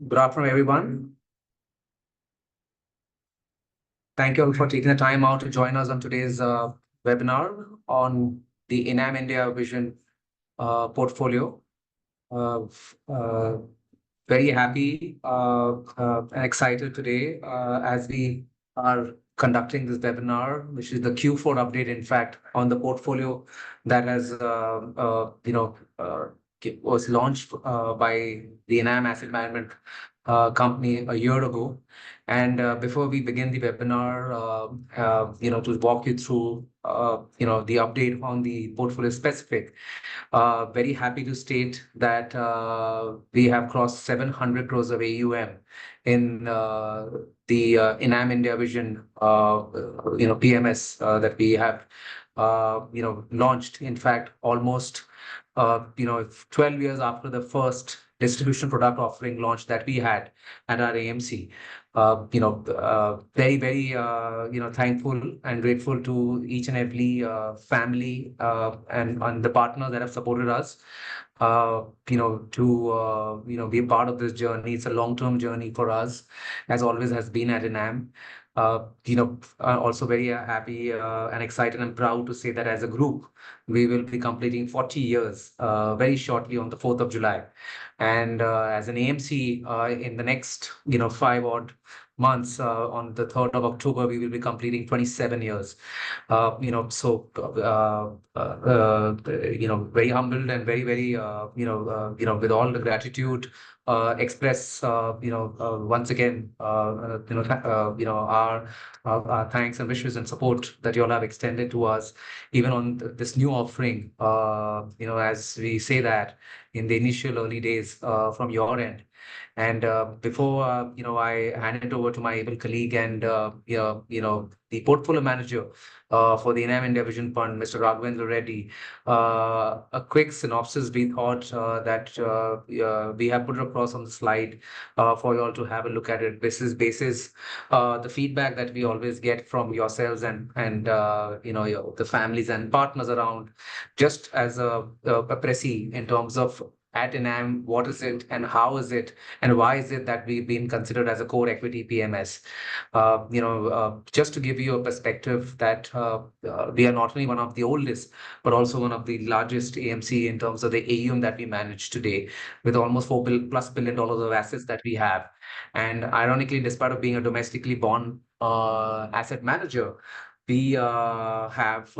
Good afternoon, everyone. Thank you all for taking the time out to join us on today's webinar on the Enam India Vision portfolio. Uh, uh, Very happy and excited today as we are conducting this webinar, which is the Q4 update, in fact, on the portfolio that has, was launched by the Enam Asset Management company a year ago. And before we begin the webinar, to walk you through, the update on the portfolio specific, very happy to state that we have crossed 700 crores of AUM in the Enam India Vision, PMS that we have, launched. In fact, almost, 12 years after the first distribution product offering launch that we had at our AMC. Very, very, thankful and grateful to each and every family and the partners that have supported us, be a part of this journey. It's a long-term journey for us, as always has been at Enam. Also very happy and excited and proud to say that as a group, we will be completing 40 years very shortly on the 4th of July. And as an AMC, in the next, 5 odd months, on the 3rd of October, we will be completing 27 years. Very humbled and very, very, with all the gratitude, express, once again, our thanks and wishes and support that you all have extended to us, even on this new offering, as we say that in the initial early days from your end. And before I hand it over to my able colleague and the portfolio manager for the Enam India Vision Fund, Mr. Raghavendra Reddy, a quick synopsis we thought that we have put across on the slide for you all to have a look at it. This is basis the feedback that we always get from yourselves and the families and partners around, just as a précis in terms of at Enam, what is it and how is it and why is it that we've been considered as a core equity PMS? Just to give you a perspective that we are not only one of the oldest, but also one of the largest AMC in terms of the AUM that we manage today, with almost $4+ billion of assets that we have. And ironically, despite of being a domestically born asset manager, we have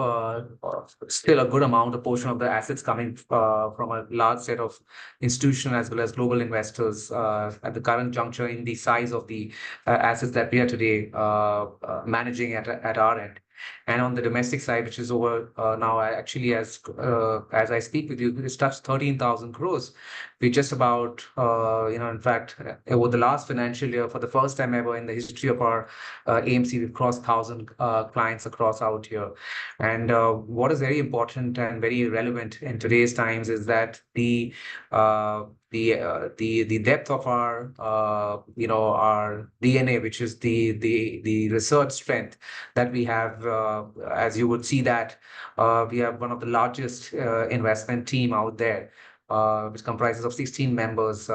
still a good amount, a portion of the assets coming from a large set of institutional as well as global investors at the current juncture in the size of the assets that we are today managing at our end. And on the domestic side, which is over now, actually, as I speak with you, it's touched 13,000 crores. We just about, in fact, over the last financial year, for the first time ever in the history of our AMC, we've crossed 1,000 clients across out here. And what is very important and very relevant in today's times is that the depth of our our DNA, which is the research strength that we have, as you would see that we have one of the largest investment team out there, which comprises of 16 members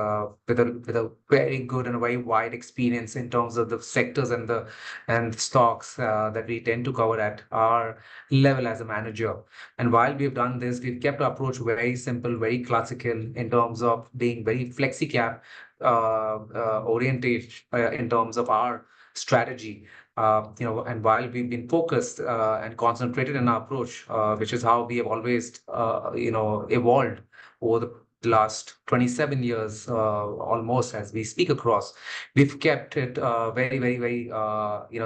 with a very good and a very wide experience in terms of the sectors and stocks that we tend to cover at our level as a manager. And while we've done this, we've kept our approach very simple, very classical in terms of being very flexi cap oriented in terms of our strategy. And while we've been focused and concentrated in our approach, which is how we have always, evolved over the last 27 years, almost as we speak across, we've kept it very, very, very,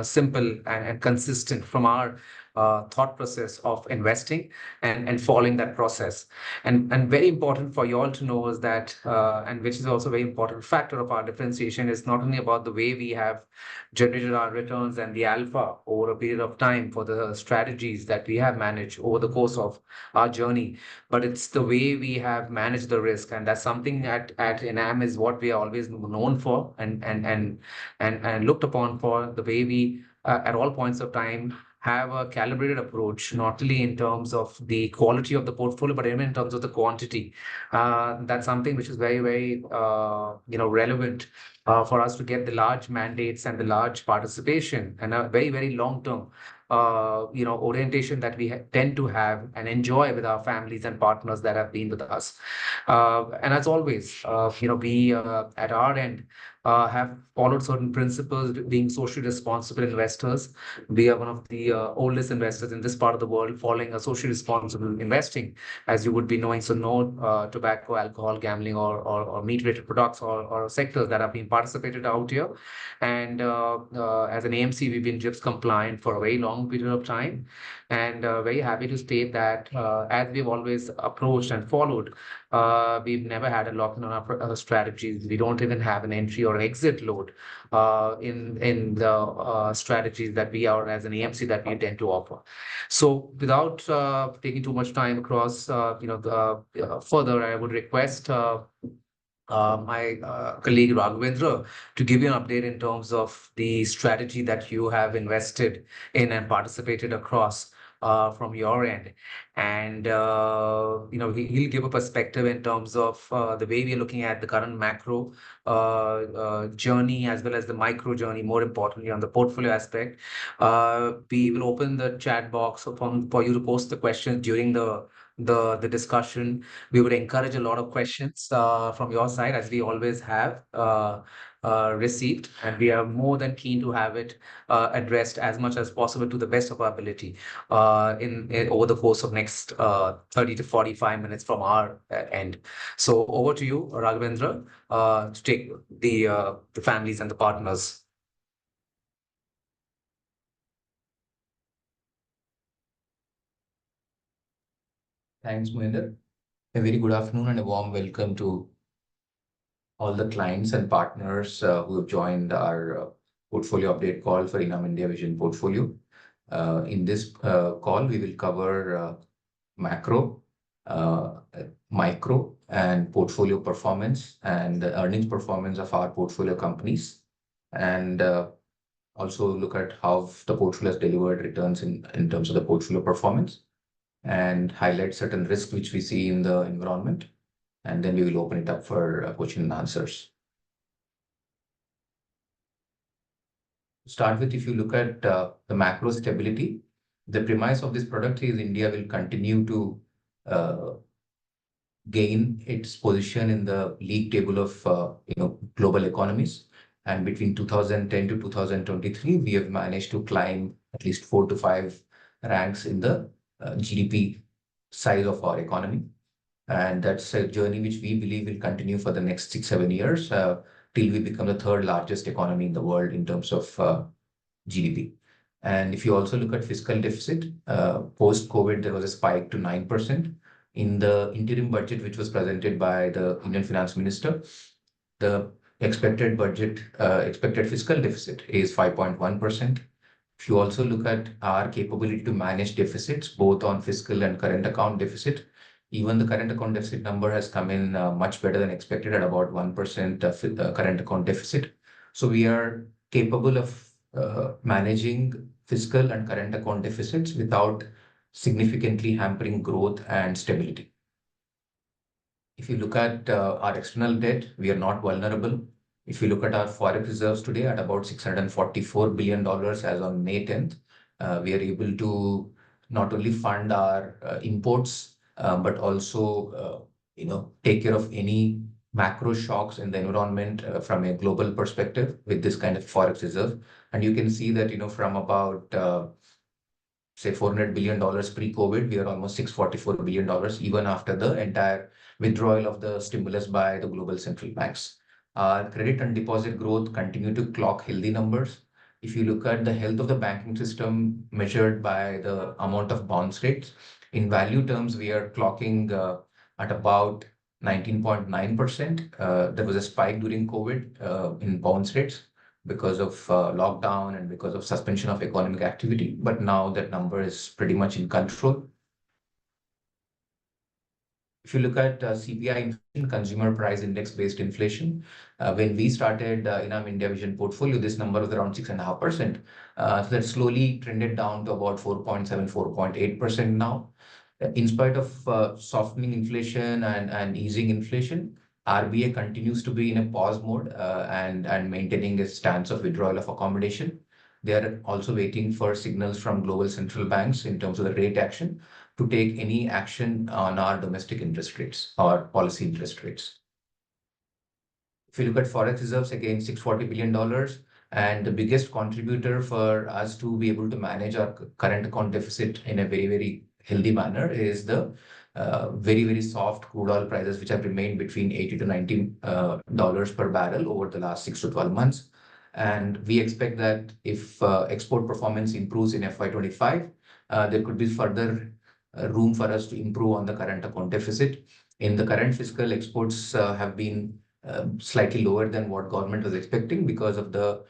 simple and consistent from our thought process of investing and following that process. And very important for you all to know is that, and which is also a very important factor of our differentiation, is not only about the way we have generated our returns and the alpha over a period of time for the strategies that we have managed over the course of our journey, but it's the way we have managed the risk. And that's something at Enam is what we are always known for and looked upon for, the way we at all points of time have a calibrated approach, not only in terms of the quality of the portfolio, but even in terms of the quantity. That's something which is very, very, relevant for us to get the large mandates and the large participation and a very, very long term, orientation that we tend to have and enjoy with our families and partners that have been with us. And as always, we at our end have followed certain principles, being socially responsible investors. We are one of the oldest investors in this part of the world, following a socially responsible investing, as you would be knowing. So, no tobacco, alcohol, gambling, or meat-related products or sectors that have been participated out here. And as an AMC, we've been JIPS compliant for a very long period of time, and very happy to state that as we've always approached and followed, we've never had a lock-in on our strategies. We don't even have an entry or exit load in the strategies that we are as an AMC that we intend to offer. So, without taking too much time across, further, I would request my colleague Raghavendra to give you an update in terms of the strategy that you have invested in and participated across from your end. And, he'll give a perspective in terms of the way we are looking at the current macro journey as well as the micro journey, more importantly, on the portfolio aspect. We will open the chat box for you to post the questions during the discussion. We would encourage a lot of questions from your side, as we always have received, and we are more than keen to have it addressed as much as possible to the best of our ability in over the course of next 30 to 45 minutes from our end. So, over to you, Raghavendra, to take the families and the partners. Thanks, Mohinder. A very good afternoon and a warm welcome to all the clients and partners who have joined our portfolio update call for Enam India Vision Portfolio. In this call, we will cover macro, micro, and portfolio performance and the earnings performance of our portfolio companies, and also look at how the portfolio has delivered returns in terms of the portfolio performance, and highlight certain risks which we see in the environment. And then we will open it up for question and answers. To start with, if you look at the macro stability, the premise of this product is India will continue to gain its position in the league table of global economies. And between 2010 to 2023, we have managed to climb at least 4 to 5 ranks in the GDP size of our economy. And that's a journey which we believe will continue for the next 6-7 years till we become the third largest economy in the world in terms of GDP. And if you also look at fiscal deficit, post-COVID, there was a spike to 9%. In the interim budget, which was presented by the Indian Finance Minister, the expected fiscal deficit is 5.1%. If you also look at our capability to manage deficits, both on fiscal and current account deficit, even the current account deficit number has come in much better than expected at about 1% current account deficit. So we are capable of managing fiscal and current account deficits without significantly hampering growth and stability. If you look at our external debt, we are not vulnerable. If you look at our forex reserves today at about $644 billion as on May 10th, we are able to not only fund our imports, but also take care of any macro shocks in the environment from a global perspective with this kind of forex reserve. And you can see that from about say $400 billion pre-COVID, we are almost $644 billion even after the entire withdrawal of the stimulus by the global central banks. Our credit and deposit growth continue to clock healthy numbers. If you look at the health of the banking system measured by the amount of bounce rates, in value terms, we are clocking at about 19.9%. There was a spike during COVID in bounce rates because of lockdown and because of suspension of economic activity. But now that number is pretty much in control. If you look at CPI inflation, consumer price index-based inflation, when we started Enam India Vision portfolio, this number was around 6.5%. So that slowly trended down to about 4.7, 4.8% now. In spite of softening inflation and easing inflation, RBA continues to be in a pause mode and maintaining a stance of withdrawal of accommodation. They are also waiting for signals from global central banks in terms of the rate action to take any action on our domestic interest rates or policy interest rates. If you look at forex reserves, again, $640 billion. And the biggest contributor for us to be able to manage our current account deficit in a very, very healthy manner is the very, very soft crude oil prices, which have remained between 80 to 90 dollars per barrel over the last 6 to 12 months. And we expect that if export performance improves in FY25, there could be further room for us to improve on the current account deficit. In the current fiscal, exports have been slightly lower than what government was expecting because of the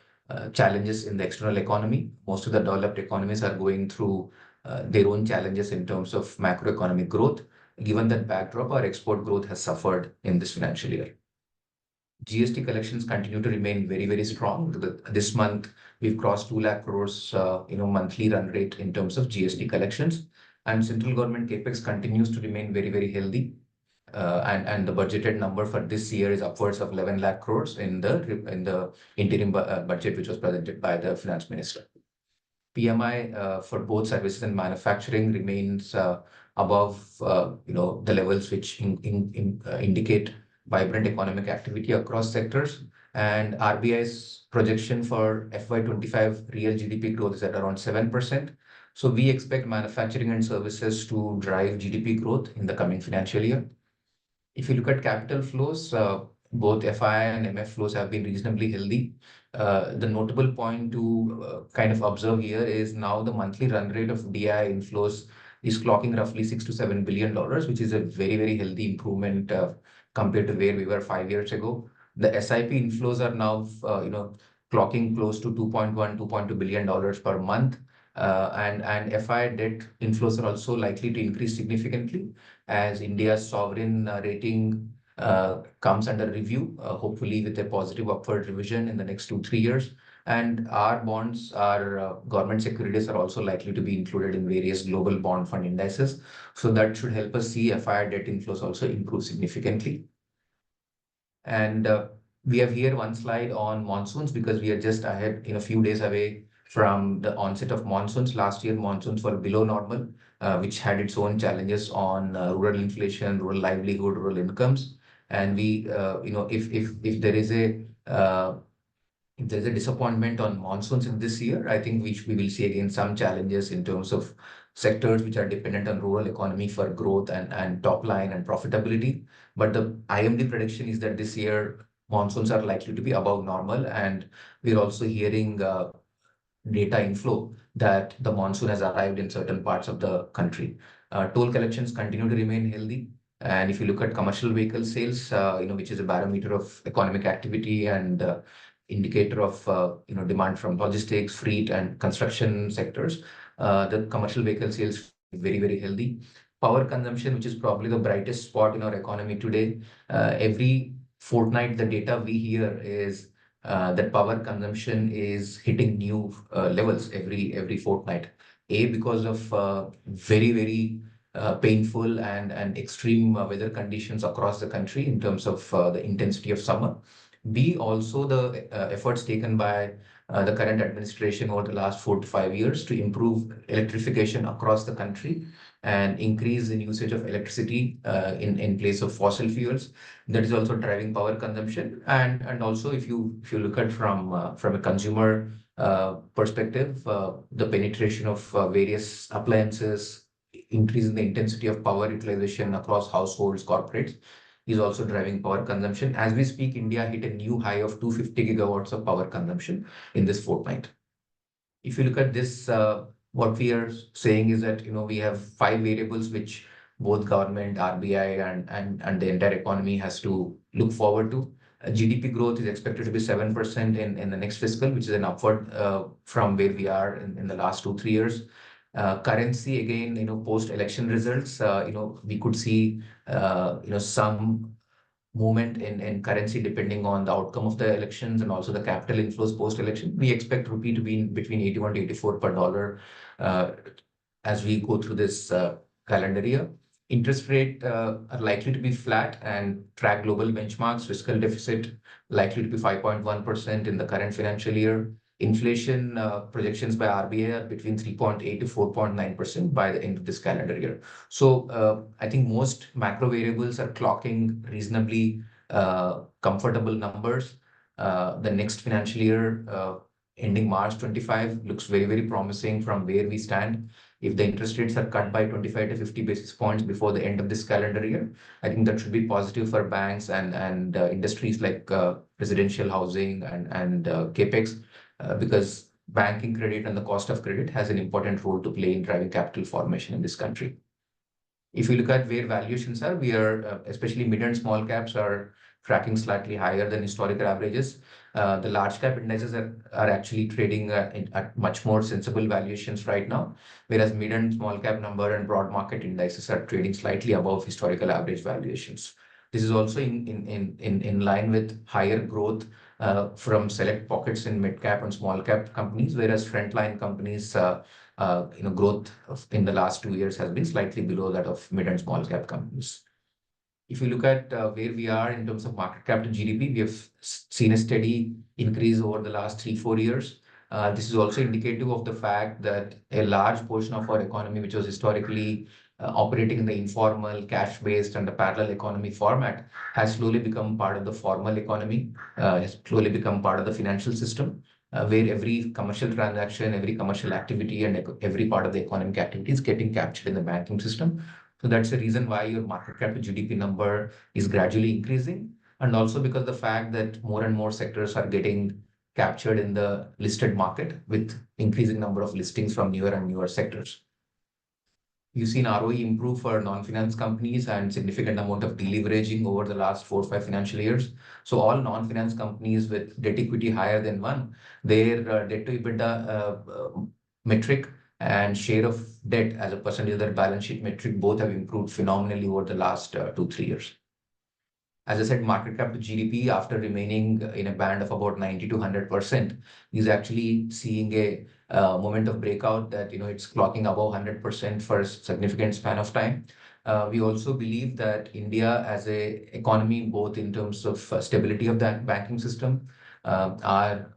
challenges in the external economy. Most of the developed economies are going through their own challenges in terms of macroeconomic growth. Given that backdrop, our export growth has suffered in this financial year. GST collections continue to remain very, very strong. This month, we've crossed 2 lakh crores, monthly run rate in terms of GST collections. And central government capex continues to remain very, very healthy. And the budgeted number for this year is upwards of 11 lakh crores in the interim budget, which was presented by the finance minister. PMI for both services and manufacturing remains above the levels which indicate vibrant economic activity across sectors. And RBI's projection for FY25 real GDP growth is at around 7%. So we expect manufacturing and services to drive GDP growth in the coming financial year. If you look at capital flows, both FI and MF flows have been reasonably healthy. The notable point to kind of observe here is now the monthly run rate of DI inflows is clocking roughly $6 to $7 billion, which is a very, very healthy improvement compared to where we were 5 years ago. The SIP inflows are now, clocking close to $2.1, $2.2 billion per month. And FI debt inflows are also likely to increase significantly as India's sovereign rating comes under review, hopefully with a positive upward revision in the next 2, 3 years. And our bonds, our government securities are also likely to be included in various global bond fund indices. So that should help us see FI debt inflows also improve significantly. And we have here one slide on monsoons because we are just ahead in a few days away from the onset of monsoons. Last year, monsoons were below normal, which had its own challenges on rural inflation, rural livelihood, rural incomes. And we, if there is a disappointment on monsoons in this year, I think we will see again some challenges in terms of sectors which are dependent on rural economy for growth and top line and profitability. But the IMD prediction is that this year monsoons are likely to be above normal, and we're also hearing data inflow that the monsoon has arrived in certain parts of the country. Toll collections continue to remain healthy. And if you look at commercial vehicle sales, which is a barometer of economic activity and indicator of demand from logistics, freight, and construction sectors, the commercial vehicle sales very, very healthy. Power consumption, which is probably the brightest spot in our economy today. Every fortnight, the data we hear is that power consumption is hitting new levels every fortnight. Because of very, very painful and extreme weather conditions across the country in terms of the intensity of summer. B, also the efforts taken by the current administration over the last 4 to 5 years to improve electrification across the country and increase in usage of electricity in place of fossil fuels. That is also driving power consumption. And also, if you look at from a consumer perspective, the penetration of various appliances, increasing the intensity of power utilization across households, corporates, is also driving power consumption. As we speak, India hit a new high of 250 gigawatts of power consumption in this fortnight. If you look at this, what we are saying is that we have 5 variables which both government, RBI, and the entire economy has to look forward to. GDP growth is expected to be 7% in the next fiscal, which is an upward from where we are in the last 2, 3 years. Currency, again, post-election results, we could see, some movement in currency depending on the outcome of the elections and also the capital inflows post-election. We expect rupee to be in between 81 to 84 per dollar uh, as we go through this calendar year. Interest rate are likely to be flat and track global benchmarks. Fiscal deficit likely to be 5.1% in the current financial year. Inflation projections by RBI are between 3.8 to 4.9% by the end of this calendar year. So I think most macro variables are clocking reasonably comfortable numbers. The next financial year, ending March 25, looks very, very promising from where we stand. If the interest rates are cut by 25 to 50 basis points before the end of this calendar year, I think that should be positive for banks and industries like residential housing and capex, because banking credit and the cost of credit has an important role to play in driving capital formation in this country. If you look at where valuations are, we are, especially mid and small caps are tracking slightly higher than historical averages. The large cap indices are actually trading at much more sensible valuations right now, whereas mid and small cap number and broad market indices are trading slightly above historical average valuations. This is also in line with higher growth from select pockets in mid cap and small cap companies, whereas frontline companies growth in the last 2 years has been slightly below that of mid and small cap companies. If you look at where we are in terms of market cap to GDP, we have seen a steady increase over the last 3-4 years. This is also indicative of the fact that a large portion of our economy, which was historically operating in the informal, cash-based, and the parallel economy format, has slowly become part of the formal economy, has slowly become part of the financial system, where every commercial transaction, every commercial activity, and every part of the economic activity is getting captured in the banking system. So that's the reason why your market cap to GDP number is gradually increasing. And also because the fact that more and more sectors are getting captured in the listed market with increasing number of listings from newer and newer sectors. You've seen ROE improve for non-finance companies and significant amount of deleveraging over the last 4 or 5 financial years. So all non-finance companies with debt equity higher than 1, their debt to EBITDA metric and share of debt as a percentage of their balance sheet metric both have improved phenomenally over the last 2-3 years. As I said, market cap to GDP, after remaining in a band of about 90 to 100%, is actually seeing a moment of breakout that it's clocking above 100% for a significant span of time. We also believe that India as a economy, both in terms of stability of that banking system, our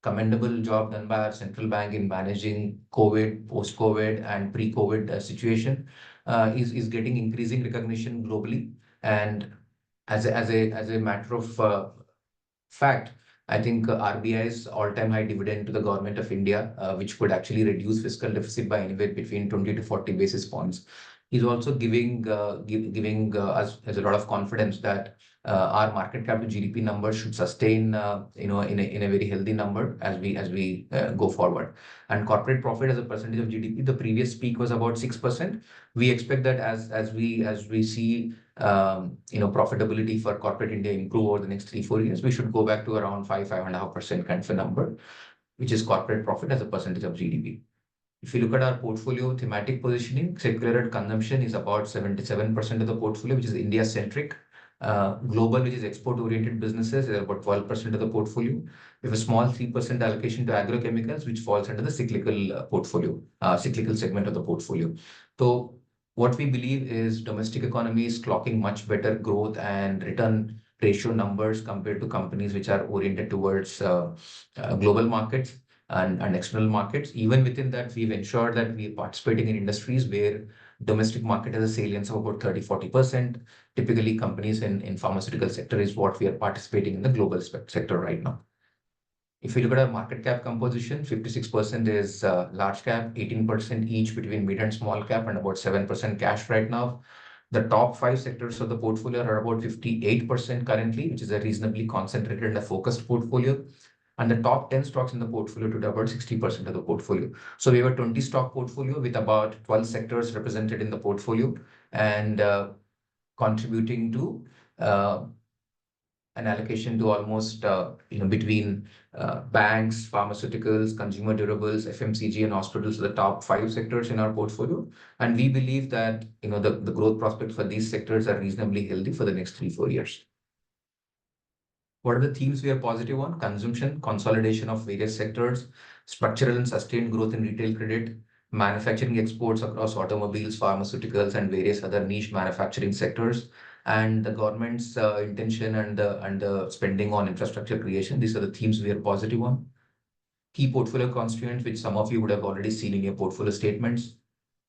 commendable job done by our central bank in managing COVID, post-COVID, and pre-COVID situation is getting increasing recognition globally. And as a matter of fact, I think RBI's all-time high dividend to the government of India, which could actually reduce fiscal deficit by anywhere between 20 to 40 basis points, is also giving us a lot of confidence that our market cap to GDP number should sustain, in a very healthy number as we go forward. And corporate profit as a percentage of GDP, the previous peak was about 6%. We expect that as we see profitability for corporate India improve over the next 3-4 years, we should go back to around 5.5% kind of a number, which is corporate profit as a percentage of GDP. If you look at our portfolio thematic positioning, secular consumption is about 77% of the portfolio, which is India-centric. Global, which is export-oriented businesses, is about 12% of the portfolio. We have a small 3% allocation to agrochemicals, which falls under the cyclical portfolio, cyclical segment of the portfolio. So what we believe is domestic economy is clocking much better growth and return ratio numbers compared to companies which are oriented towards global markets and external markets. Even within that, we've ensured that we're participating in industries where domestic market has a salience of about 30-40%. Typically, companies in pharmaceutical sector is what we are participating in the global sector right now. If you look at our market cap composition, 56% is large cap, 18% each between mid and small cap, and about 7% cash right now. The top 5 sectors of the portfolio are about 58% currently, which is a reasonably concentrated and a focused portfolio. And the top 10 stocks in the portfolio to about 60% of the portfolio. So we have a 20 stock portfolio with about 12 sectors represented in the portfolio and contributing to an allocation to almost between banks, pharmaceuticals, consumer durables, FMCG, and hospitals, are the top five sectors in our portfolio. And we believe that the growth prospects for these sectors are reasonably healthy for the next 3-4 years. What are the themes we are positive on? Consumption, consolidation of various sectors, structural and sustained growth in retail credit, manufacturing exports across automobiles, pharmaceuticals, and various other niche manufacturing sectors, and the government's intention and the spending on infrastructure creation. These are the themes we are positive on. Key portfolio constituents, which some of you would have already seen in your portfolio statements.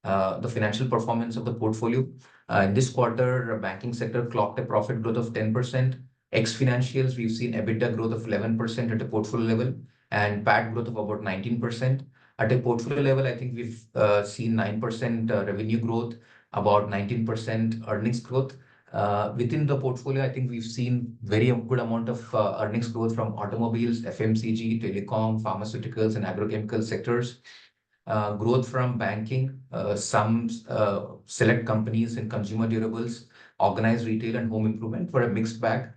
The financial performance of the portfolio. In this quarter, banking sector clocked a profit growth of 10%. Ex-financials, we've seen EBITDA growth of 11% at a portfolio level and PAT growth of about 19%. At a portfolio level, I think we've seen 9% revenue growth, about 19% earnings growth. Within the portfolio, I think we've seen very good amount of earnings growth from automobiles, FMCG, telecom, pharmaceuticals, and agrochemical sectors. Growth from banking, some select companies in consumer durables, organized retail, and home improvement were a mixed bag.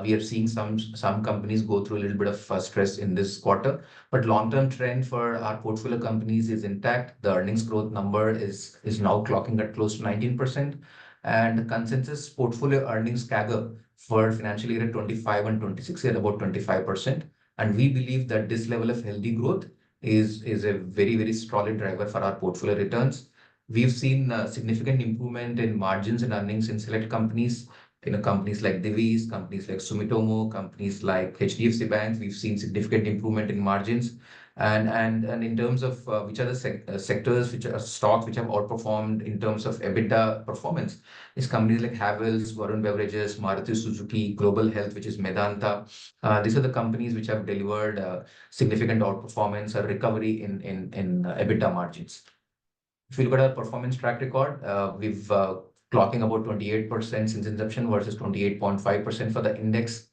We are seeing some companies go through a little bit of stress in this quarter, but long-term trend for our portfolio companies is intact. The earnings growth number is now clocking at close to 19%, and the consensus portfolio earnings CAGR for financial year 25 and 26 is about 25%. And we believe that this level of healthy growth is a very, very solid driver for our portfolio returns. We've seen significant improvement in margins and earnings in select companies, companies like Divi's, companies like Sumitomo, companies like HDFC Bank. We've seen significant improvement in margins. And in terms of which are the sectors, which are stocks which have outperformed in terms of EBITDA performance, is companies like Havells, Varun Beverages, Maruti Suzuki, Global Health, which is Medanta. These are the companies which have delivered significant outperformance or recovery in EBITDA margins. If you look at our performance track record, we've clocking about 28% since inception versus 28.5% for the index.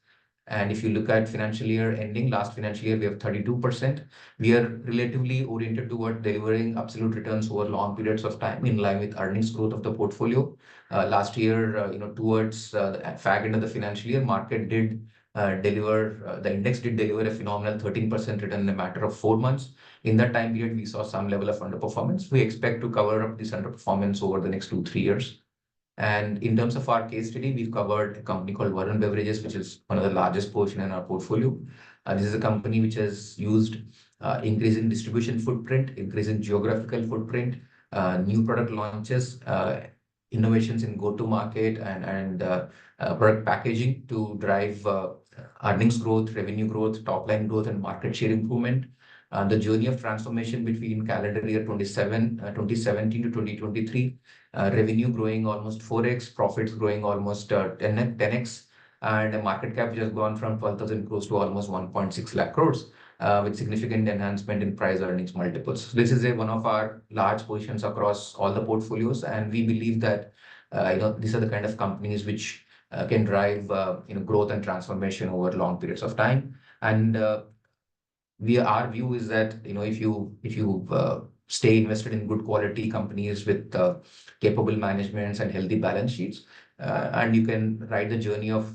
And if you look at financial year ending, last financial year, we have 32%. We are relatively oriented toward delivering absolute returns over long periods of time in line with earnings growth of the portfolio. Last year, towards the fag end of the financial year, market did deliver, the index did deliver a phenomenal 13% return in a matter of 4 months. In that time period, we saw some level of underperformance. We expect to cover up this underperformance over the next 2-3 years. And in terms of our case study, we've covered a company called Varun Beverages, which is one of the largest portion in our portfolio. This is a company which has used increasing distribution footprint, increasing geographical footprint, new product launches, innovations in go-to-market and product packaging to drive earnings growth, revenue growth, top-line growth, and market share improvement. The journey of transformation between calendar year 2017 to 2023, revenue growing almost 4x, profits growing almost 10x, and a market cap which has gone from 12,000 crores to almost 1.6 lakh crores, with significant enhancement in price earnings multiples. This is one of our large positions across all the portfolios, and we believe that these are the kind of companies which can drive growth and transformation over long periods of time. And our view is that if you stay invested in good quality companies with capable managements and healthy balance sheets, and you can ride the journey of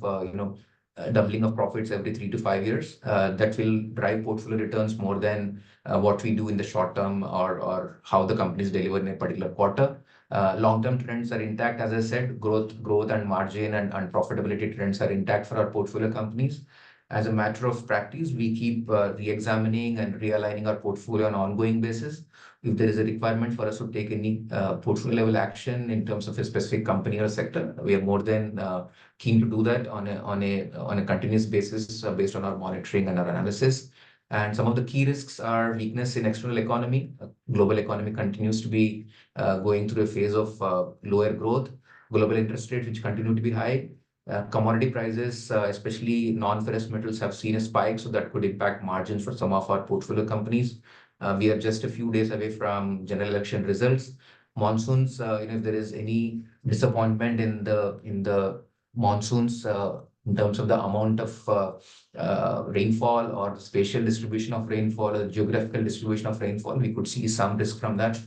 doubling of profits every 3 to 5 years, that will drive portfolio returns more than what we do in the short term or how the companies deliver in a particular quarter. Long-term trends are intact. As I said, growth and margin and profitability trends are intact for our portfolio companies. As a matter of practice, we keep re-examining and realigning our portfolio on an ongoing basis. If there is a requirement for us to take any portfolio level action in terms of a specific company or sector, we are more than keen to do that on a continuous basis based on our monitoring and our analysis. And some of the key risks are weakness in external economy. Global economy continues to be going through a phase of lower growth. Global interest rates, which continue to be high. Commodity prices, especially non-ferrous metals, have seen a spike, so that could impact margins for some of our portfolio companies. We are just a few days away from general election results. Monsoons, if there is any disappointment in the monsoons in terms of the amount of rainfall or the spatial distribution of rainfall or the geographical distribution of rainfall, we could see some risk from that.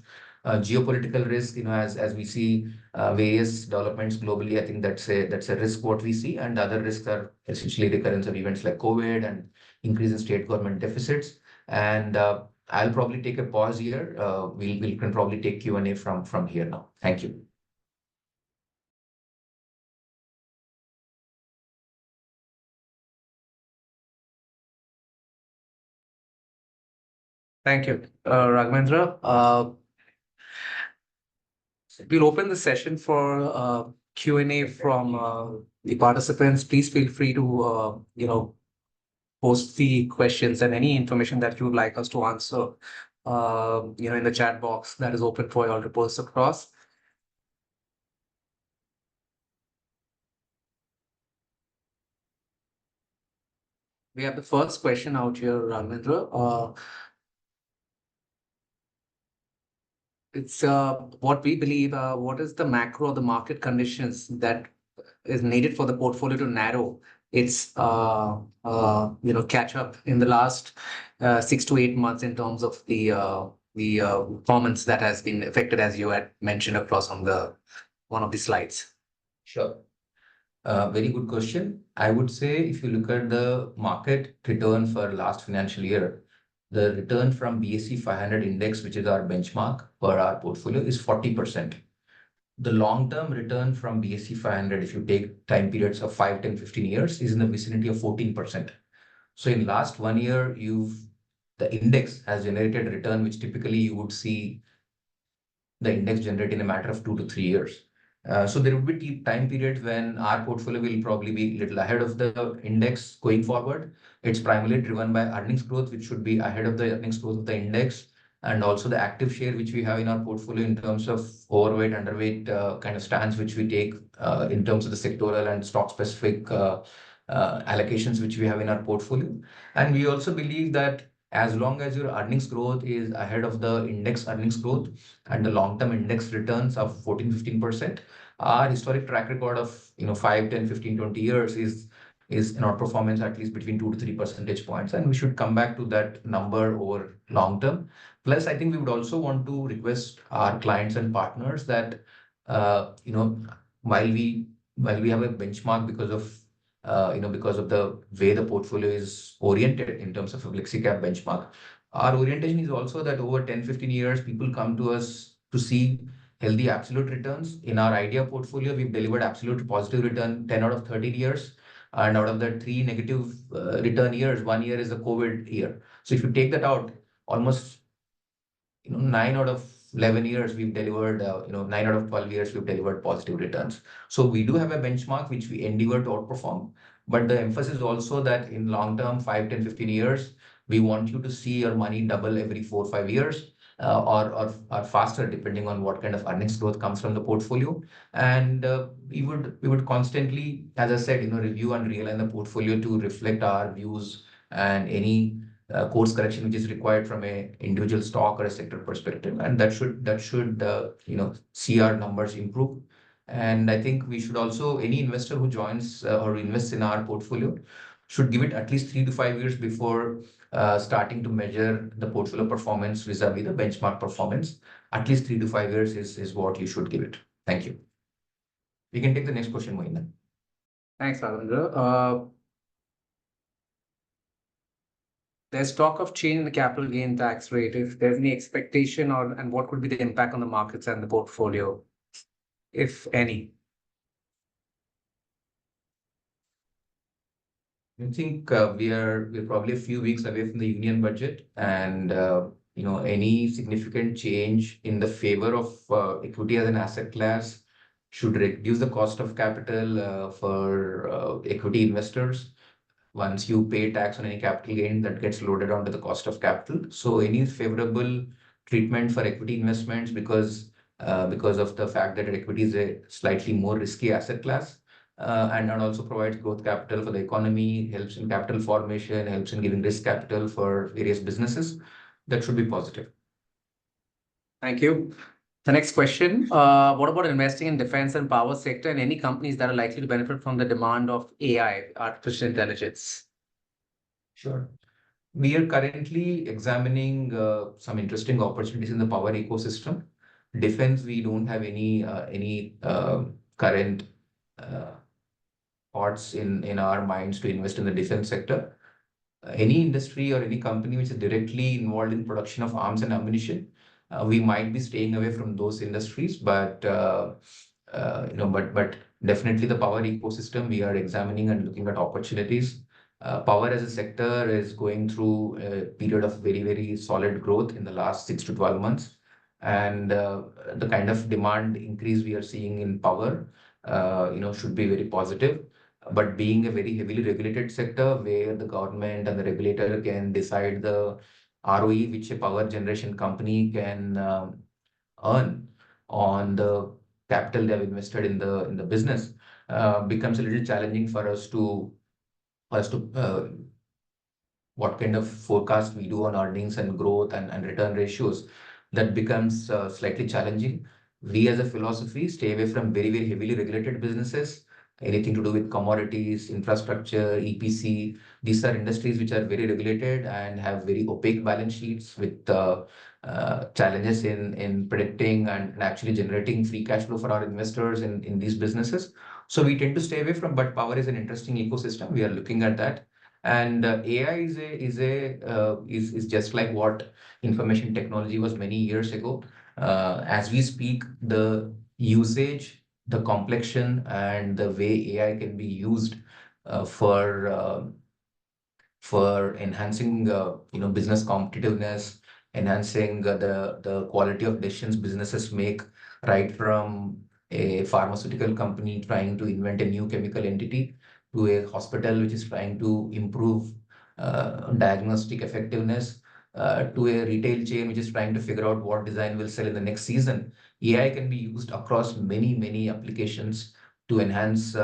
Geopolitical risk, as we see various developments globally, I think that's a risk what we see, and other risks are essentially recurrence of events like COVID and increase in state government deficits. And I'll probably take a pause here. We can probably take Q&A from here now. Thank you. Thank you, Raghavendra. We'll open the session for Q&A from the participants. Please feel free to post the questions and any information that you would like us to answer in the chat box that is open for you all to post across. We have the first question out here, Raghavendra. It's what we believe, what is the macro or the market conditions that is needed for the portfolio to narrow its catch up in the last 6 to 8 months in terms of the performance that has been affected, as you had mentioned across on the one of the slides. Sure. Very good question. I would say if you look at the market return for last financial year, the return from BSE 500 index, which is our benchmark for our portfolio, is 40%. The long-term return from BSE 500, if you take time periods of 5, 10, 15 years, is in the vicinity of 14%. So in last 1 year, the index has generated return, which typically you would see the index generate in a matter of 2 to 3 years. So there would be time periods when our portfolio will probably be a little ahead of the index going forward. It's primarily driven by earnings growth, which should be ahead of the earnings growth of the index, and also the active share which we have in our portfolio in terms of overweight, underweight kind of stance which we take in terms of the sectoral and stock specific allocations which we have in our portfolio. And we also believe that as long as your earnings growth is ahead of the index earnings growth and the long-term index returns of 14-15%, our historic track record of 5, 10, 15, 20 years is in our performance at least between 2 to 3 percentage points, and we should come back to that number over long term. Plus, I think we would also want to request our clients and partners that while we have a benchmark because of the way the portfolio is oriented in terms of a flexi-cap benchmark, our orientation is also that over 10, 15 years, people come to us to see healthy absolute returns. In our idea portfolio, we've delivered absolute positive return 10 out of 13 years. And out of the 3 negative return years, 1 year is the COVID year. So if you take that out, almost 9 out of 11 years we've delivered, 9 out of 12 years we've delivered positive returns. So we do have a benchmark which we endeavor to outperform. But the emphasis also that in long term, 5, 10, 15 years, we want you to see your money double every 4, 5 years. Or faster, depending on what kind of earnings growth comes from the portfolio. And we would constantly, as I said, review and realign the portfolio to reflect our views and any course correction which is required from a individual stock or a sector perspective, and that should see our numbers improve. And I think we should also, any investor who joins or invests in our portfolio should give it at least 3 to 5 years before starting to measure the portfolio performance vis-a-vis the benchmark performance. At least 3 to 5 years is what you should give it. Thank you. We can take the next question, Mohinder. Thanks, Raghavendra. There's talk of change in the capital gain tax rate. If there's any expectation and what could be the impact on the markets and the portfolio, if any? I think we're probably a few weeks away from the union budget, and any significant change in the favor of equity as an asset class should reduce the cost of capital for equity investors. Once you pay tax on any capital gain, that gets loaded onto the cost of capital. So any favorable treatment for equity investments because of the fact that equity is a slightly more risky asset class, and also provides growth capital for the economy, helps in capital formation, helps in giving risk capital for various businesses, that should be positive. Thank you. The next question, what about investing in defense and power sector and any companies that are likely to benefit from the demand of AI, artificial intelligence? Sure. We are currently examining some interesting opportunities in the power ecosystem. Defense, we don't have any current uh, thoughts in our minds to invest in the defense sector. Any industry or any company which is directly involved in production of arms and ammunition, we might be staying away from those industries. But definitely the power ecosystem, we are examining and looking at opportunities. Power as a sector is going through a period of very solid growth in the last 6 to 12 months, and the kind of demand increase we are seeing in power, should be very positive. But being a very heavily regulated sector where the government and the regulator can decide the ROE which a power generation company can earn on the capital they have invested in the business, becomes a little challenging for us to what kind of forecast we do on earnings and growth and return ratios. That becomes slightly challenging. We as a philosophy stay away from very heavily regulated businesses, anything to do with commodities, infrastructure, EPC. These are industries which are very regulated and have very opaque balance sheets with challenges in predicting and actually generating free cash flow for our investors in these businesses. So we tend to stay away from, but power is an interesting ecosystem. We are looking at that. And AI is just like what information technology was many years ago. As we speak, the usage, the complexion, and the way AI can be used uh, for uh, for enhancing business competitiveness, enhancing the quality of decisions businesses make, right from a pharmaceutical company trying to invent a new chemical entity to a hospital which is trying to improve diagnostic effectiveness, to a retail chain which is trying to figure out what design will sell in the next season. AI can be used across many applications to enhance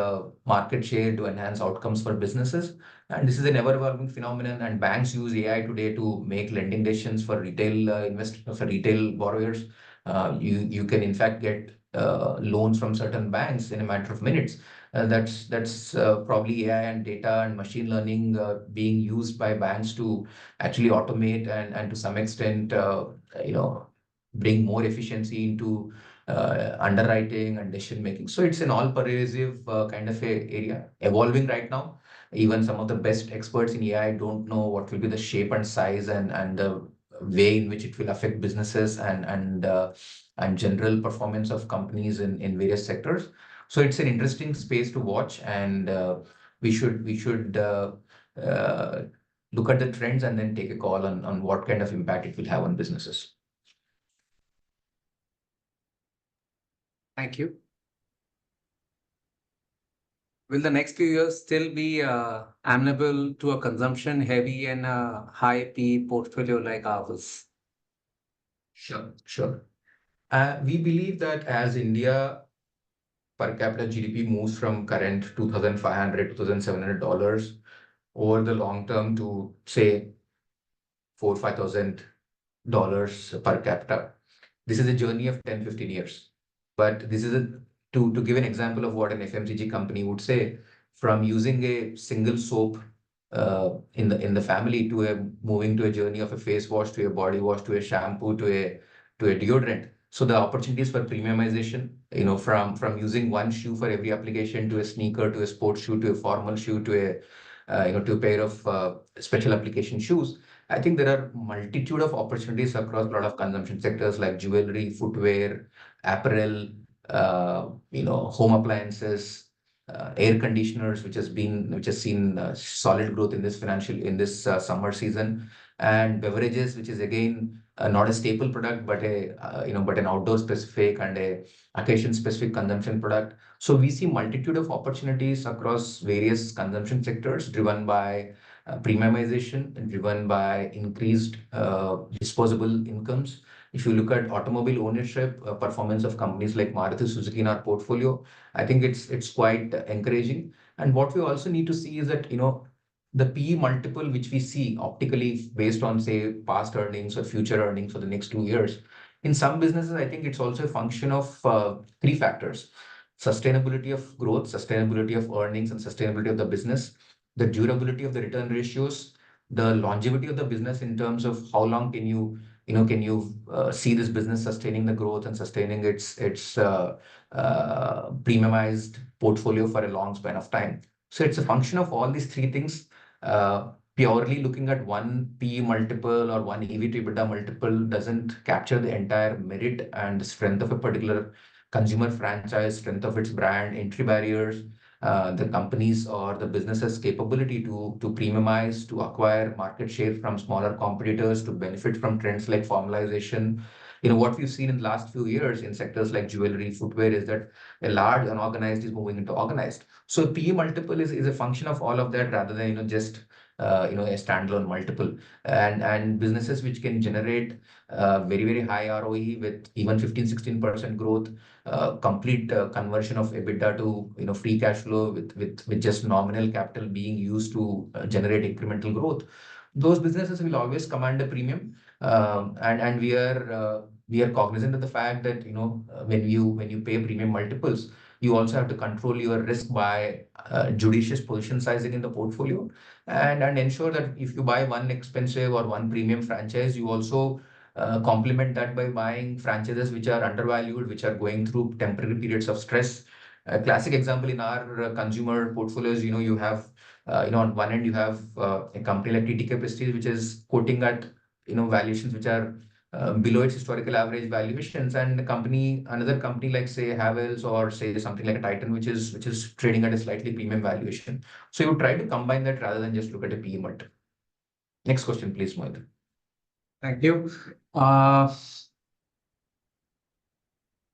market share, to enhance outcomes for businesses. And this is an ever-evolving phenomenon. And banks use AI today to make lending decisions for retail for retail borrowers. You can in fact get loans from certain banks in a matter of minutes. That's probably AI and data and machine learning being used by banks to actually automate and to some extent you know bring more efficiency into underwriting and decision making. So it's an all-pervasive kind of a area evolving right now. Even some of the best experts in AI don't know what will be the shape and size and the way in which it will affect businesses and general performance of companies in various sectors. So it's an interesting space to watch, and we should uh, look at the trends and then take a call on what kind of impact it will have on businesses. Thank you. Will the next few years still be amenable to a consumption heavy and high P portfolio like ours? Sure. We believe that as India per capita GDP moves from current $2,500, $2,700 over the long term to say four, $5,000 per capita. This is a journey of 10, 15 years. But this is to give an example of what an FMCG company would say, from using a single soap in the family to a moving to a journey of a face wash to a body wash to a shampoo to a deodorant. So the opportunities for premiumization, from using one shoe for every application to a sneaker to a sports shoe to a formal shoe to a pair of special application shoes. I think there are multitude of opportunities across a lot of consumption sectors like jewelry, footwear, apparel, home appliances, air conditioners, which has seen solid growth in this summer season, and beverages, which is again not a staple product, but an outdoor specific and a occasion specific consumption product. So we see multitude of opportunities across various consumption sectors driven by premiumization and driven by increased disposable incomes. If you look at automobile ownership, performance of companies like Maruti Suzuki in our portfolio, I think it's quite encouraging. And what we also need to see is that, the PE multiple which we see optically based on, say, past earnings or future earnings for the next 2 years. In some businesses, I think it's also a function of three factors: sustainability of growth, sustainability of earnings, and sustainability of the business, the durability of the return ratios, the longevity of the business in terms of how long can you can you see this business sustaining the growth and sustaining its premiumized portfolio for a long span of time? So it's a function of all these three things. Purely looking at one P multiple or one EV to EBITDA multiple doesn't capture the entire merit and strength of a particular consumer franchise, strength of its brand, entry barriers, the companies or the businesses' capability to premiumize, to acquire market share from smaller competitors, to benefit from trends like formalization. What we've seen in the last few years in sectors like jewelry, footwear is that a large unorganized is moving into organized. So PE multiple is a function of all of that rather than just a standalone multiple. And businesses which can generate very, very high ROE with even 15-16% growth, complete conversion of EBITDA to free cash flow with just nominal capital being used to generate incremental growth. Those businesses will always command a premium, and we are cognizant of the fact that when you pay premium multiples, you also have to control your risk by judicious position sizing in the portfolio, and ensure that if you buy one expensive or one premium franchise, you also complement that by buying franchises which are undervalued, which are going through temporary periods of stress. A classic example in our consumer portfolios, you have, on one end, you have a company like TTK Prestige, which is quoting at, valuations which are below its historical average valuations, and another company like, say, Havells, or say something like a Titan, which is trading at a slightly premium valuation. So you try to combine that rather than just look at a PE multiple. Next question, please, Mohit. Thank you. Can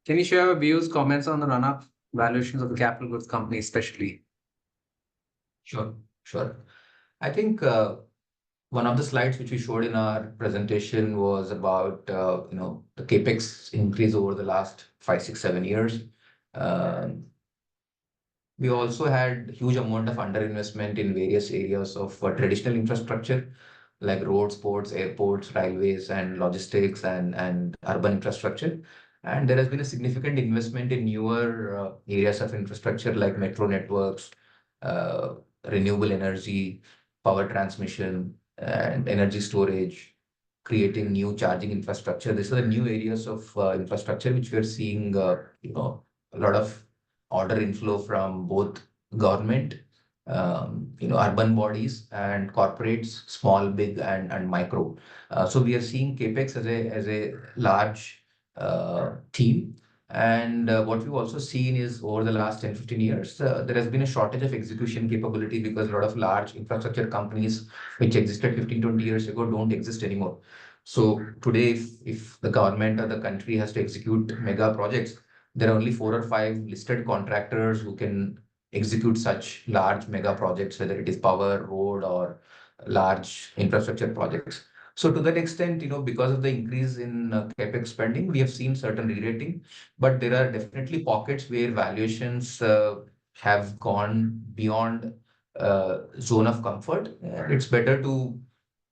you share your views, comments on the run-up valuations of the capital goods company, especially? Sure, sure. I think one of the slides which we showed in our presentation was about the capex increase over the last 5, 6, 7 years. We also had huge amount of underinvestment in various areas of traditional infrastructure like roads, ports, airports, railways, and logistics, and urban infrastructure. And there has been a significant investment in newer areas of infrastructure like metro networks, uh, renewable energy, power transmission, and energy storage, creating new charging infrastructure. These are the new areas of infrastructure which we are seeing, a lot of order inflow from both government, urban bodies, and corporates, small, big, and micro. So we are seeing capex as a large theme. And what we've also seen is over the last 10, 15 years, there has been a shortage of execution capability because a lot of large infrastructure companies which existed 15, 20 years ago don't exist anymore. So today, if the government or the country has to execute mega projects, there are only 4 or 5 listed contractors who can execute such large mega projects, whether it is power, road, or large infrastructure projects. So to that extent, because of the increase in capex spending, we have seen certain re-rating, but there are definitely pockets where valuations have gone beyond zone of comfort. It's better to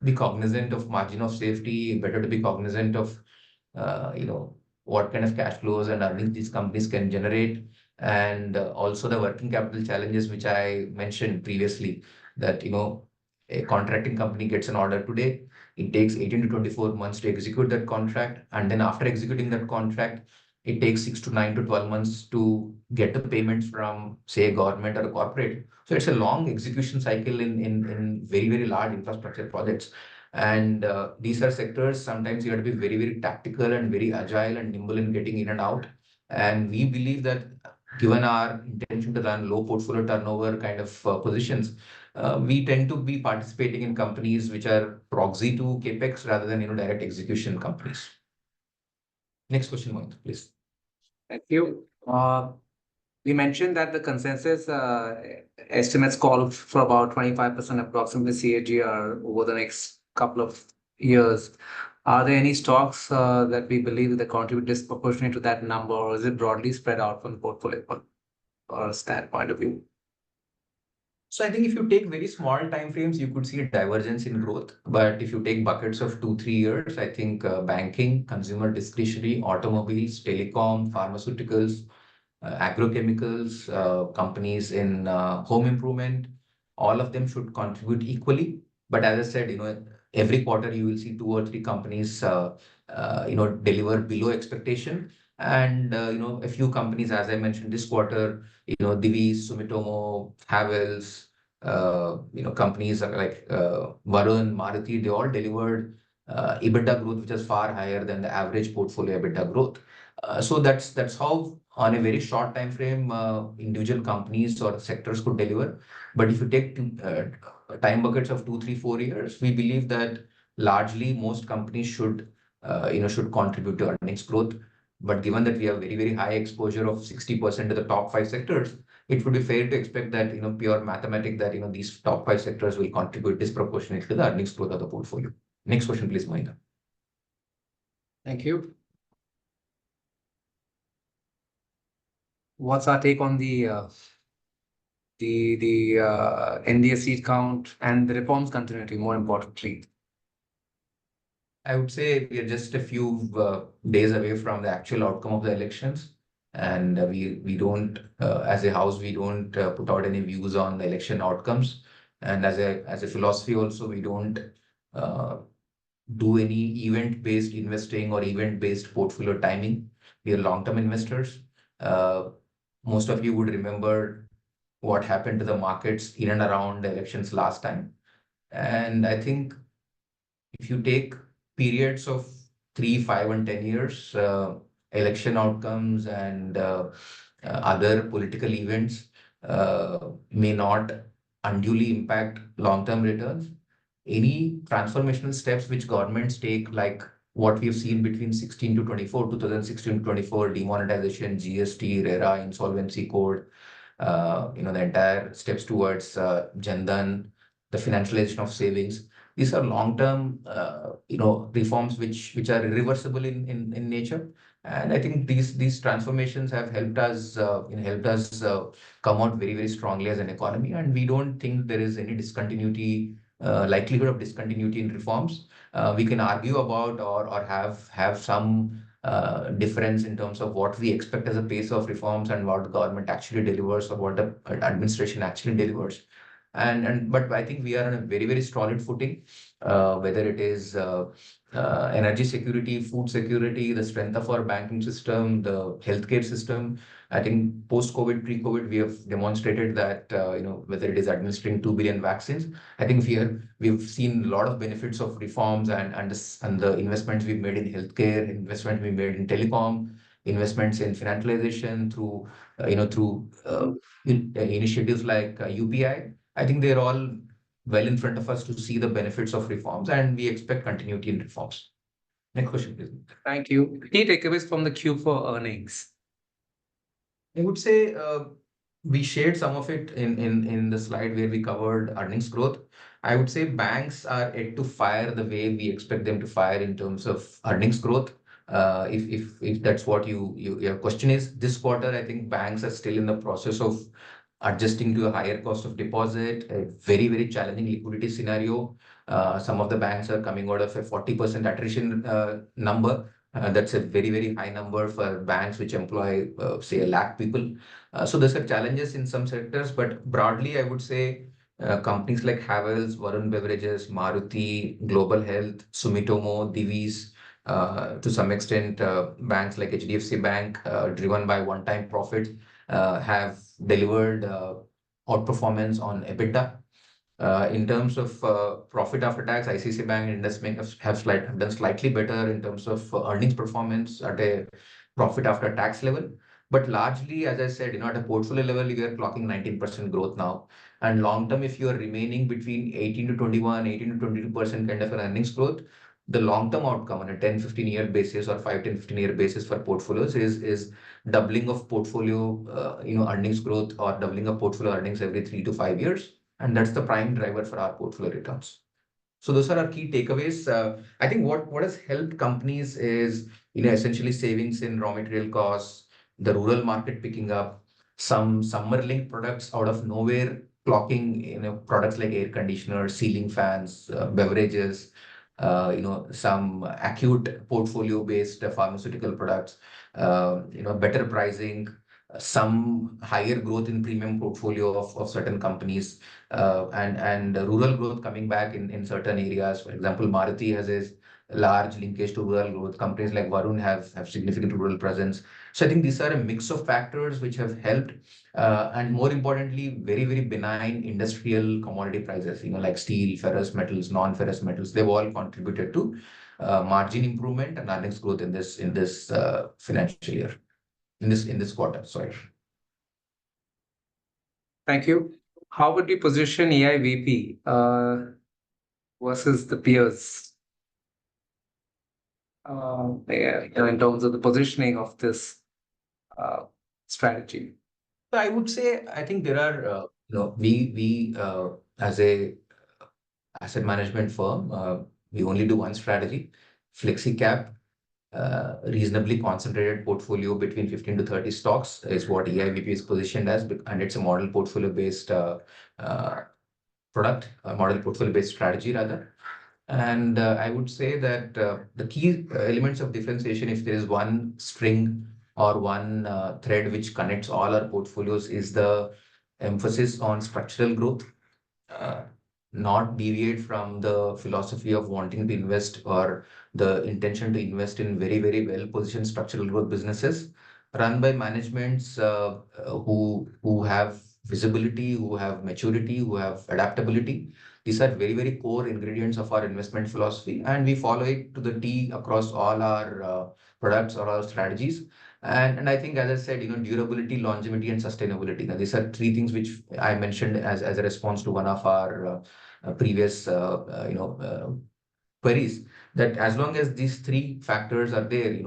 be cognizant of margin of safety, better to be cognizant of what kind of cash flows and earnings these companies can generate, and also the working capital challenges which I mentioned previously, that a contracting company gets an order today, it takes 18 to 24 months to execute that contract, and then after executing that contract, it takes 6 to 9 to 12 months to get the payments from, say, a government or a corporate. So it's a long execution cycle in very, very large infrastructure projects. And these are sectors sometimes you have to be very, very tactical and very agile and nimble in getting in and out. And we believe that given our intention to run low portfolio turnover kind of positions, we tend to be participating in companies which are proxy to capex rather than direct execution companies. Next question, Mohit, please. Thank you. We mentioned that the consensus estimates call for about 25% approximately CAGR over the next couple of years. Are there any stocks that we believe that contribute disproportionately to that number, or is it broadly spread out from the portfolio standpoint of view? So I think if you take very small time frames, you could see a divergence in growth. But if you take buckets of 2, 3 years, I think banking, consumer discretionary, automobiles, telecom, pharmaceuticals, agrochemicals, companies in home improvement, all of them should contribute equally. But as I said, every quarter you will see two or three companies deliver below expectation, and a few companies, as I mentioned this quarter, Divi's, Sumitomo, Havells, companies like Varun, Maruti, they all delivered EBITDA growth which is far higher than the average portfolio EBITDA growth. So that's how on a very short time frame individual companies or sectors could deliver. But if you take time buckets of 2, 3, 4 years, we believe that largely most companies should contribute to earnings growth. But given that we have very, very high exposure of 60% to the top five sectors, it would be fair to expect that, pure mathematics, that, these top five sectors will contribute disproportionately to the earnings growth of the portfolio. Next question, please, Mohinder. Thank you. What's our take on the NDA seat count and the reforms continuity, more importantly? I would say we are just a few days away from the actual outcome of the elections, and we don't, as a house, we don't put out any views on the election outcomes, and as a philosophy also, we don't do any event-based investing or event-based portfolio timing. We are long-term investors. Most of you would remember what happened to the markets in and around the elections last time, and I think if you take periods of 3, 5, and 10 years, election outcomes and other political events may not unduly impact long-term returns. Any transformational steps which governments take, like what we've seen between 16 to 24, 2016 to 24, demonetization, GST, RERA, insolvency code, the entire steps towards Jan Dhan, the financialization of savings. These are long-term, reforms which are irreversible in nature, and I think these transformations have helped us come out very, very strongly as an economy, and we don't think there is any likelihood of discontinuity in reforms. We can argue about or have some difference in terms of what we expect as a pace of reforms and what the government actually delivers or what the administration actually delivers. But I think we are on a very, very solid footing, whether it is energy security, food security, the strength of our banking system, the healthcare system. I think post-COVID, pre-COVID, we have demonstrated that, whether it is administering 2 billion vaccines, I think we've seen a lot of benefits of reforms and the investments we've made in healthcare, investment we made in telecom, investments in financialization through initiatives like UPI. I think they're all well in front of us to see the benefits of reforms, and we expect continuity in reforms. Next question, please. Thank you. Key takeaways from the Q4 earnings. I would say we shared some of it in the slide where we covered earnings growth. I would say banks are yet to fire the way we expect them to fire in terms of earnings growth. If that's what your question is, this quarter, I think banks are still in the process of adjusting to a higher cost of deposit, a very, very challenging liquidity scenario. Some of the banks are coming out of a 40% attrition number. That's a very, very high number for banks which employ, say, 1 lakh people. So there's challenges in some sectors, but broadly, I would say companies like Havells, Varun Beverages, Maruti, Global Health, Sumitomo, Divi's, to some extent, banks like HDFC Bank, driven by one-time profits, have delivered outperformance on EBITDA. In terms of profit after tax, ICICI Bank and Indus Bank have done slightly better in terms of earnings performance at a profit after tax level. But largely, as I said, at a portfolio level, we are clocking 19% growth now. And long term, if you are remaining between 18 to 21, 18 to 22% kind of an earnings growth, the long-term outcome on a 10-15-year basis or 5-10-15-year basis for portfolios is doubling of portfolio earnings growth or doubling of portfolio earnings every 3 to 5 years. And that's the prime driver for our portfolio returns. So those are our key takeaways. I think what has helped companies is essentially savings in raw material costs, the rural market picking up, some summer-linked products out of nowhere clocking, products like air conditioners, ceiling fans, beverages, some acute portfolio-based pharmaceutical products, better pricing, some higher growth in premium portfolio of certain companies, and rural growth coming back in certain areas. For example, Maruti has a large linkage to rural growth. Companies like Varun have significant rural presence. So I think these are a mix of factors which have helped, and more importantly, very, very benign industrial commodity prices, like steel, ferrous metals, non-ferrous metals. They've all contributed to margin improvement and earnings growth in this financial year, in this quarter. Sorry. Thank you. How would you position AI VP versus the peers? Yeah, in terms of the positioning of this strategy. So I would say, I think there are, we as a asset management firm, we only do one strategy, flexi cap, reasonably concentrated portfolio between 15 to 30 stocks is what EIVP is positioned as, and it's a model portfolio based product, a model portfolio based strategy rather. And I would say that the key elements of differentiation, if there is one string or one thread which connects all our portfolios, is the emphasis on structural growth, uh, not deviate from the philosophy of wanting to invest or the intention to invest in very, very well positioned structural growth businesses run by managements who have visibility, who have maturity, who have adaptability. These are very, very core ingredients of our investment philosophy, and we follow it to the T across all our products or our strategies. And I think, as I said, durability, longevity, and sustainability. Now, these are three things which I mentioned as a response to one of our previous, queries. That as long as these three factors are there,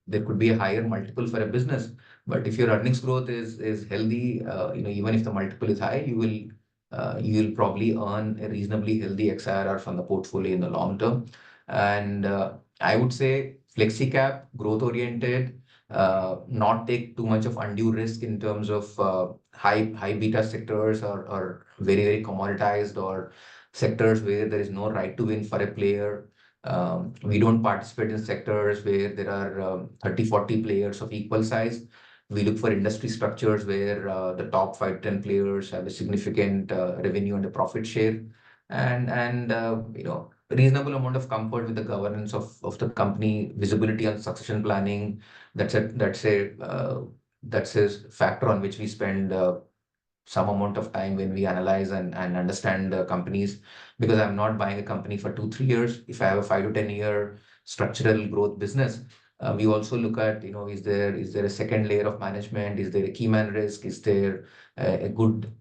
there could be a higher multiple for a business. But if your earnings growth is healthy, even if the multiple is high, you will probably earn a reasonably healthy XIRR from the portfolio in the long term. And I would say flexi cap, growth oriented, not take too much of undue risk in terms of high beta sectors, or very, very commoditized, or sectors where there is no right to win for a player. We don't participate in sectors where there are 30, 40 players of equal size. We look for industry structures where the top 5, 10 players have a significant revenue and a profit share, and reasonable amount of comfort with the governance of the company, visibility on succession planning. That's a factor on which we spend some amount of time when we analyze and understand companies, because I'm not buying a company for 2, 3 years. If I have a 5 to 10 year structural growth business, we also look at, is there a second layer of management? Is there a key man risk? Is there a good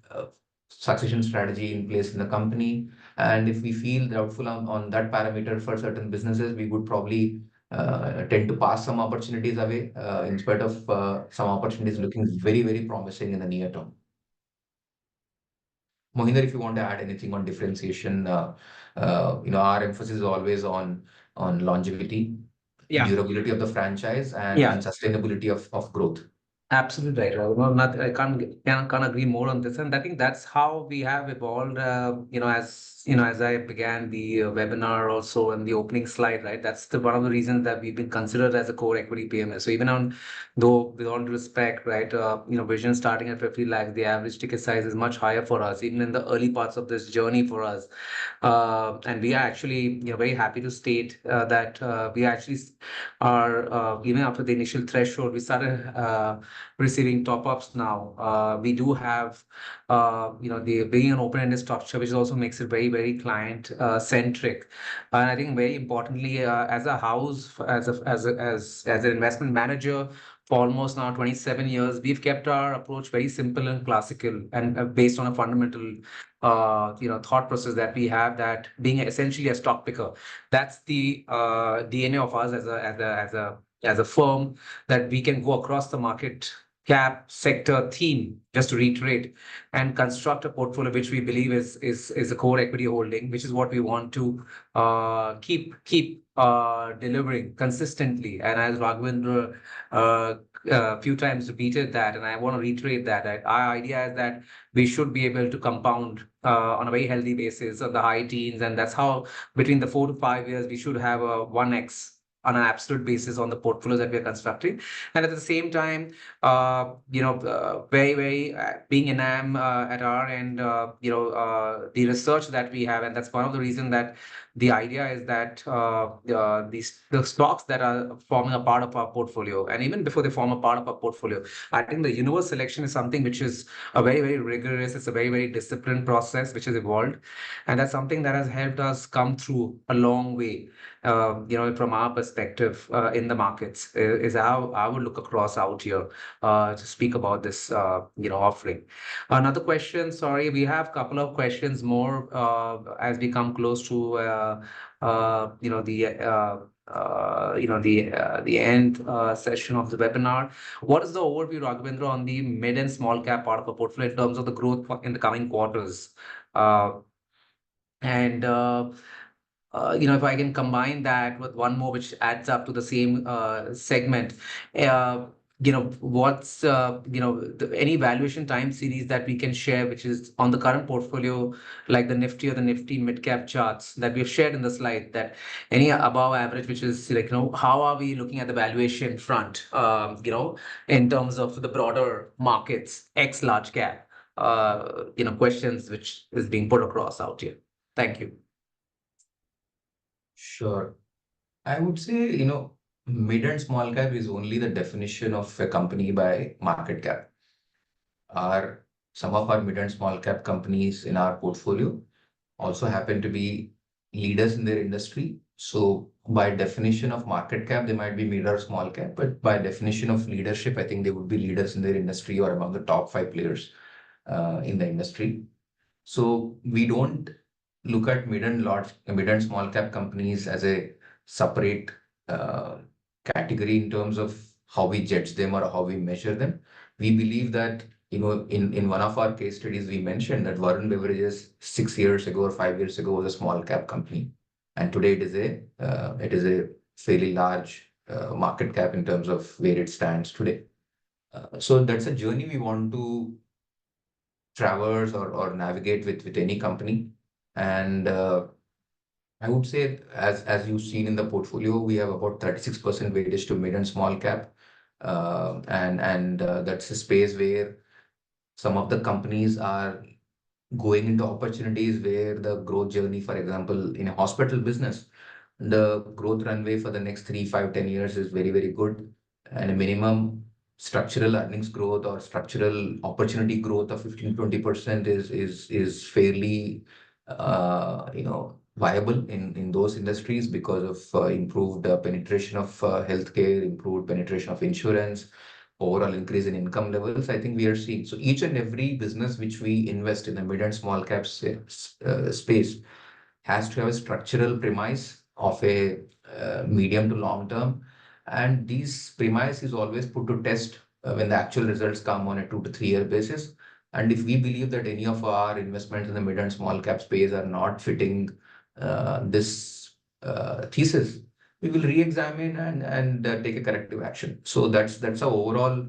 succession strategy in place in the company? And if we feel doubtful on that parameter for certain businesses, we would probably tend to pass some opportunities away, in spite of some opportunities looking very, very promising in the near term. Mohinder, if you want to add anything on differentiation, our emphasis is always on longevity, Yeah. durability of the franchise, and, Yeah. and sustainability of growth. Absolutely right. I can't agree more on this, and I think that's how we have evolved. As I began the webinar also in the opening slide, right? That's one of the reasons that we've been considered as a core equity PMS. So even though with all due respect, right? Vision starting at 50 lakhs, the average ticket size is much higher for us, even in the early parts of this journey for us. And we are actually, very happy to state that we actually are even after the initial threshold, we started receiving top-ups now. We do have, the being an open-ended structure, which also makes it very, very client centric. And I think very importantly, as a house, as an investment manager for almost now 27 years, we've kept our approach very simple and classical, and based on a fundamental, thought process that we have, that being essentially a stock picker, that's the DNA of us as a firm, that we can go across the market cap sector theme, just to reiterate, and construct a portfolio which we believe is a core equity holding, which is what we want to keep delivering consistently. And as Raghavendra a few times repeated that, and I want to reiterate that our idea is that we should be able to compound on a very healthy basis of the high teens, and that's how between the 4 to 5 years we should have a 1x on an absolute basis on the portfolios that we are constructing. And at the same time, very, being Enam at our end, the research that we have, and that's one of the reasons that the idea is that the stocks that are forming a part of our portfolio, and even before they form a part of our portfolio, I think the universe selection is something which is a very, very rigorous, it's a very, very disciplined process which has evolved. And that's something that has helped us come through a long way, from our perspective in the markets, is how I would look across out here to speak about this, offering. Another question, sorry, we have a couple of questions more as we come close to, the end session of the webinar. What is the overview, Raghavendra, on the mid and small cap part of the portfolio in terms of the growth in the coming quarters? Uh, and if I can combine that with one more, which adds up to the same segment, what's any valuation time series that we can share, which is on the current portfolio, like the Nifty or the Nifty mid cap charts that we've shared in the slide, that any above average, which is like, how are we looking at the valuation front, in terms of the broader markets, X large cap, questions which is being put across out here. Thank you. Sure. I would say, mid and small cap is only the definition of a company by market cap. Some of our mid and small cap companies in our portfolio also happen to be leaders in their industry. So by definition of market cap, they might be mid or small cap, but by definition of leadership, I think they would be leaders in their industry or among the top 5 players in the industry. So we don't look at mid and small cap companies as a separate category in terms of how we judge them or how we measure them. We believe that, in one of our case studies, we mentioned that Varun Beverages 6 years ago or 5 years ago was a small cap company, and today it is a fairly large market cap in terms of where it stands today. So that's a journey we want to traverse or navigate with any company. And I would say, as you've seen in the portfolio, we have about 36% weightage to mid and small cap. And that's a space where some of the companies are going into opportunities where the growth journey, for example, in a hospital business, the growth runway for the next 3, 5, 10 years is very, very good. And a minimum structural earnings growth or structural opportunity growth of 15-20% is fairly viable in those industries because of improved penetration of healthcare, improved penetration of insurance, overall increase in income levels. I think we are seeing. So each and every business which we invest in the mid and small cap space has to have a structural premise of a medium to long term. And these premise is always put to test when the actual results come on a 2 to 3 year basis. And if we believe that any of our investments in the mid and small cap space are not fitting this thesis, we will re-examine and take a corrective action. So that's our overall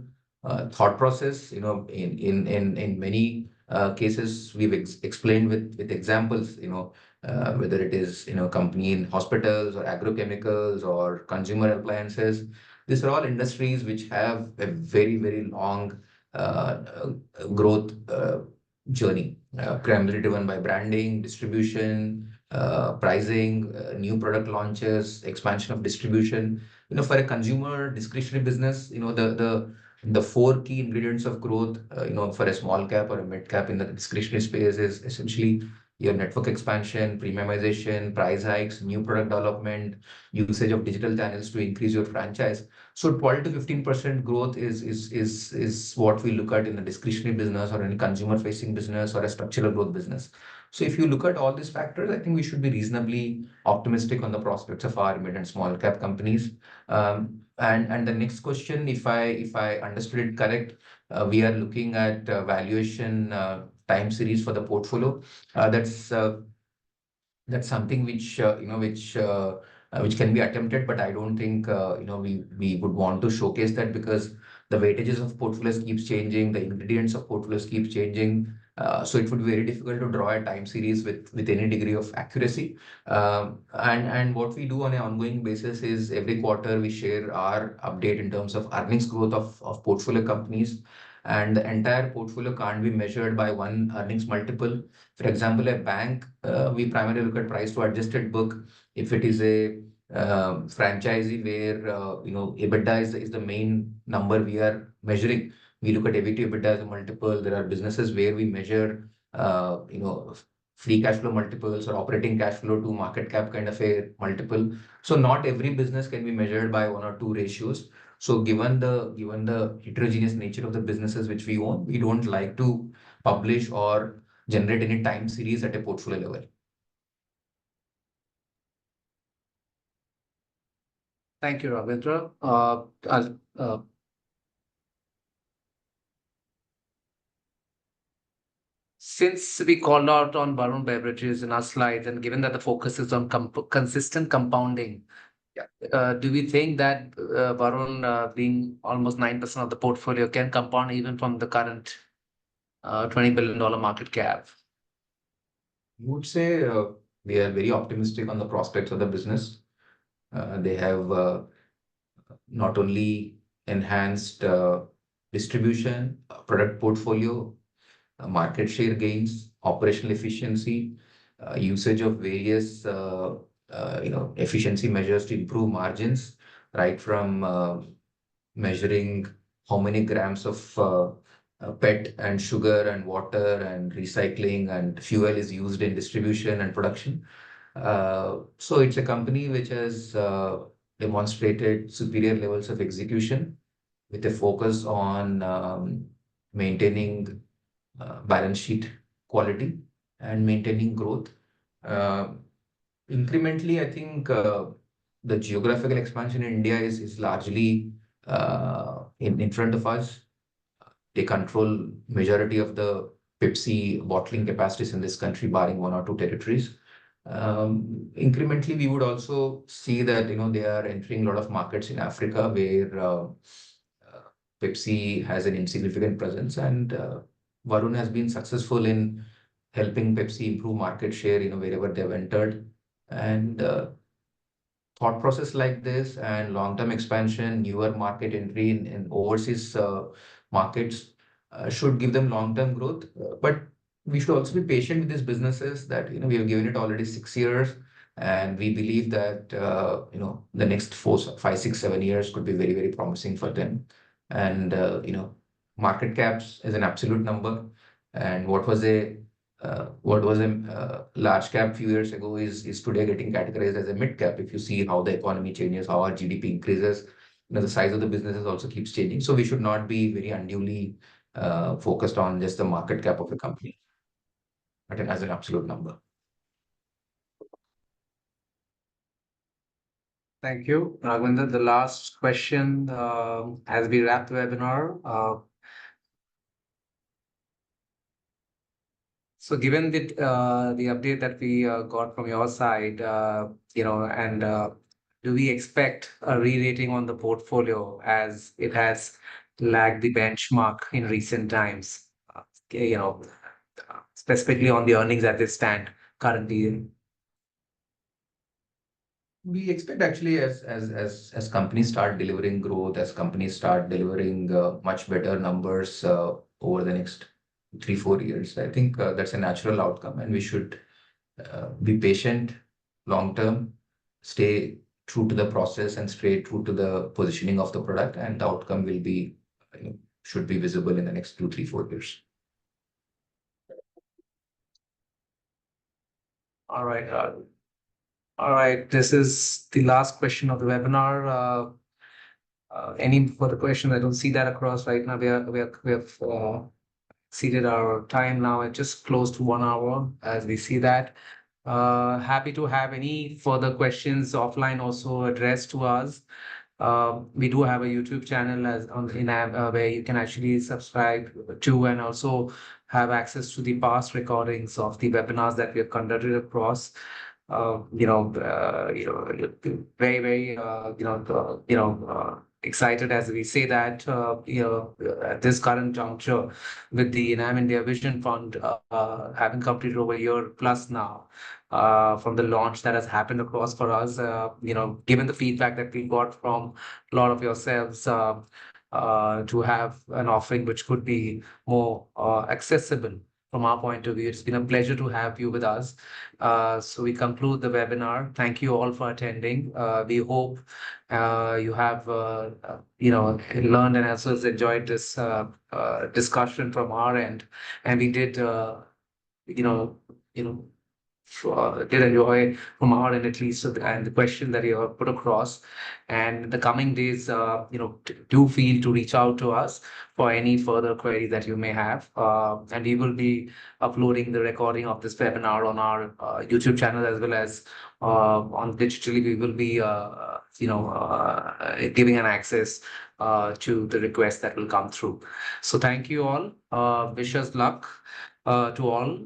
thought process. In many cases, we've explained with examples. Whether it is company in hospitals or agrochemicals or consumer appliances, these are all industries which have a very, very long growth journey, primarily driven by branding, distribution, pricing, new product launches, expansion of distribution. For a consumer discretionary business, the 4 key ingredients of growth, for a small cap or a mid cap in the discretionary space is essentially your network expansion, premiumization, price hikes, new product development, usage of digital channels to increase your franchise. So 12 to 15% growth is what we look at in a discretionary business or any consumer facing business or a structural growth business. So if you look at all these factors, I think we should be reasonably optimistic on the prospects of our mid and small cap companies. And the next question, if I understood it correct, we are looking at valuation time series for the portfolio. That's something which can be attempted, but I don't think we would want to showcase that because the weightages of portfolios keeps changing, the ingredients of portfolios keeps changing. So it would be very difficult to draw a time series with any degree of accuracy. And what we do on an ongoing basis is every quarter we share our update in terms of earnings growth of portfolio companies. And the entire portfolio can't be measured by one earnings multiple. For example, a bank, we primarily look at price to adjusted book. If it is a franchisee where EBITDA is the main number we are measuring, we look at EV to EBITDA as a multiple. There are businesses where we measure free cash flow multiples or operating cash flow to market cap kind of a multiple. So not every business can be measured by one or two ratios. So given the heterogeneous nature of the businesses which we own, we don't like to publish or generate any time series at a portfolio level. Thank you, Ravindra. Since we called out on Varun Beverages in our slides, and given that the focus is on consistent compounding, do we think that Varun, being almost 9% of the portfolio, can compound even from the current $20 billion market cap? I would say we are very optimistic on the prospects of the business. They have not only enhanced distribution, product portfolio, market share gains, operational efficiency, usage of various efficiency measures to improve margins, right from measuring how many grams of PET and sugar and water and recycling and fuel is used in distribution and production. So it's a company which has demonstrated superior levels of execution with a focus on maintaining balance sheet quality and maintaining growth. Uh, Incrementally, I think the geographical expansion in India is largely in front of us. They control majority of the Pepsi bottling capacities in this country, barring one or two territories. Incrementally, we would also see that they are entering a lot of markets in Africa where Pepsi has an insignificant presence, and Varun has been successful in helping Pepsi improve market share, wherever they've entered. And thought process like this and long-term expansion, newer market entry in overseas markets should give them long-term growth. But we should also be patient with these businesses that, we have given it already 6 years. And we believe that, the next 4, 5, 6, 7 years could be very, very promising for them. And, market caps is an absolute number. And what was a large cap few years ago is today getting categorized as a mid cap. If you see how the economy changes, how our GDP increases, the size of the businesses also keeps changing. So we should not be very unduly focused on just the market cap of a company, but as an absolute number. Thank you, Raghavendra. The last question as we wrap the webinar. So given the update that we got from your side, and do we expect a re-rating on the portfolio as it has lagged the benchmark in recent times? You know, Specifically on the earnings as they stand currently. We expect actually as companies start delivering growth, as companies start delivering much better numbers over the next 3, 4 years. I think that's a natural outcome, and we should be patient, long term, stay true to the process, and stay true to the positioning of the product, and the outcome will be should be visible in the next 2, 3, 4 years. All right. All right. This is the last question of the webinar. Any further questions? I don't see that across right now. We have exceeded our time now. It just close to 1 hour as we see that. Happy to have any further questions offline also addressed to us. We do have a YouTube channel as on Enam where you can actually subscribe to and also have access to the past recordings of the webinars that we have conducted across. Very, very, excited as we say that, at this current juncture, with the Enam India Vision Fund having completed over a year plus now, from the launch that has happened across for us, given the feedback that we got from a lot of yourselves, to have an offering which could be more accessible from our point of view. It's been a pleasure to have you with us. So we conclude the webinar. Thank you all for attending. We hope you have learned and also enjoyed this discussion from our end, and we did you know you know did enjoy from our end at least, and the question that you have put across. And in the coming days, do feel to reach out to us for any further query that you may have. And we will be uploading the recording of this webinar on our YouTube channel, as well as on digitally. We will be, giving an access to the request that will come through. So thank you all. Wish us luck to all,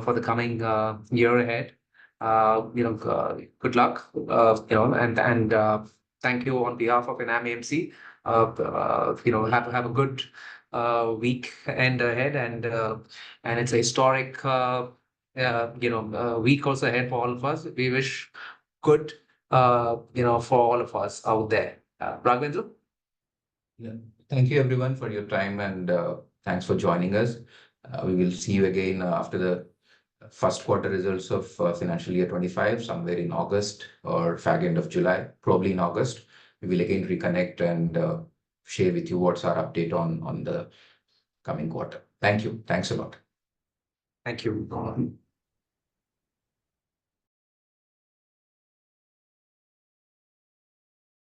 for the coming year ahead. Good luck, and thank you on behalf of Enam AMC. Have a good week end ahead, and it's a historic, week also ahead for all of us. We wish good, for all of us out there. Raghavendra? Yeah. Thank you everyone for your time, and thanks for joining us. We will see you again after the first quarter results of financial year 25, somewhere in August or fag end of July, probably in August. We will again reconnect and share with you what's our update on the coming quarter. Thank you. Thanks a lot. Thank you.